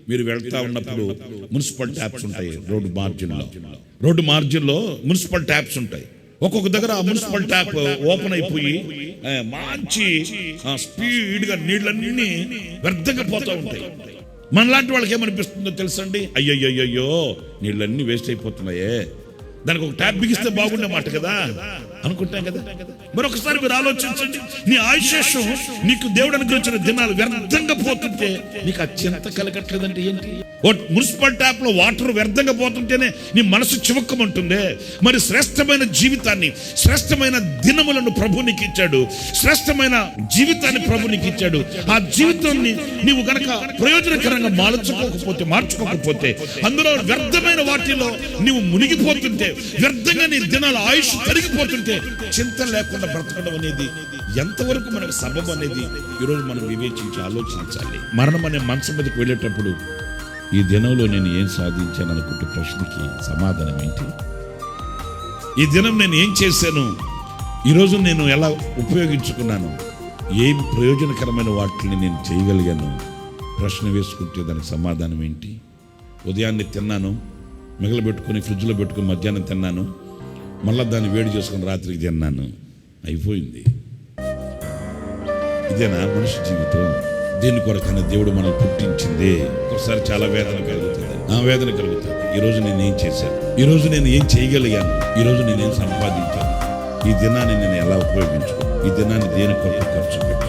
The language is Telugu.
మీరు వెళ్తా ఉన్నప్పుడు మున్సిపల్ ట్యాప్స్ ఉంటాయి. రోడ్డు మార్జిన్లో మున్సిపల్ ట్యాప్స్ ఉంటాయి. ఒక్కొక్క దగ్గర ఆ మున్సిపల్ ట్యాప్ ఓపెన్ అయిపోయి మంచి స్పీడ్గా నీళ్ళన్నీ వ్యర్థంగా పోతూ ఉంటాయి. మనలాంటి వాళ్ళకి ఏమనిపిస్తుందో తెలుసండి, అయ్యయ్యో నీళ్ళన్నీ వేస్ట్ అయిపోతున్నాయే, దానికి ఒక ట్యాప్ బిగిస్తే బాగుండే మాట కదా అనుకుంటాం కదా. మరొకసారి మీరు ఆలోచించండి, నీ ఆయుష్యం నీకు దేవుడు అనుగ్రహించిన దినాలు వ్యర్థంగా పోతుంటే నీకు ఆ చింత కలగట్లేదంటే ఏంటి? మున్సిపల్ ట్యాప్ లో వాటర్ వ్యర్థంగా పోతుంటేనే నీ మనసు చివక్కమంటుంది. మరి శ్రేష్టమైన జీవితాన్ని, శ్రేష్టమైన దినములను ప్రభు నీకు ఇచ్చాడు, శ్రేష్టమైన జీవితాన్ని ప్రభు నీకు ఇచ్చాడు. ఆ జీవితాన్ని నీవు గనక ప్రయోజనకరంగా మార్చుకోకపోతే అందులో వ్యర్థమైన వాటిలో నీవు మునిగిపోతుంటే, వ్యర్థంగా నీ దినాల ఆయుష్ తరిగిపోతుంటే, చింత లేకుండా బ్రతకడం అనేది ఎంతవరకు మనకు సబబు అనేది ఈరోజు మనం వివేచించి ఆలోచించాలి. మరణం అనే మంచం మీదకి వెళ్ళేటప్పుడు ఈ దినంలో నేను ఏం సాధించాను అనుకుంటే ప్రశ్నకి సమాధానం ఏంటి? ఈ దినం నేను ఏం చేశాను, ఈరోజు నేను ఎలా ఉపయోగించుకున్నాను, ఏం ప్రయోజనకరమైన వాటిని నేను చేయగలిగాను ప్రశ్న వేసుకుంటే దానికి సమాధానం ఏంటి? ఉదయాన్నే తిన్నాను, మిగలబెట్టుకుని ఫ్రిడ్జ్లో పెట్టుకుని మధ్యాహ్నం తిన్నాను, మళ్ళీ దాన్ని వేడి చేసుకుని రాత్రికి తిన్నాను, అయిపోయింది. ఇదేనా మనిషి జీవితం? దీని కొరకైనా దేవుడు మనం పుట్టించిందే. ఒకసారి చాలా వేదన కలుగుతుంది. ఈరోజు నేను ఏం చేశాను, ఈరోజు నేను ఏం చేయగలిగాను, ఈరోజు నేనేం సంపాదించాను, ఈ దినాన్ని నేను ఎలా ఉపయోగించుకో, ఈ దినాన్ని దేని కొరకు ఖర్చు పెట్టాను.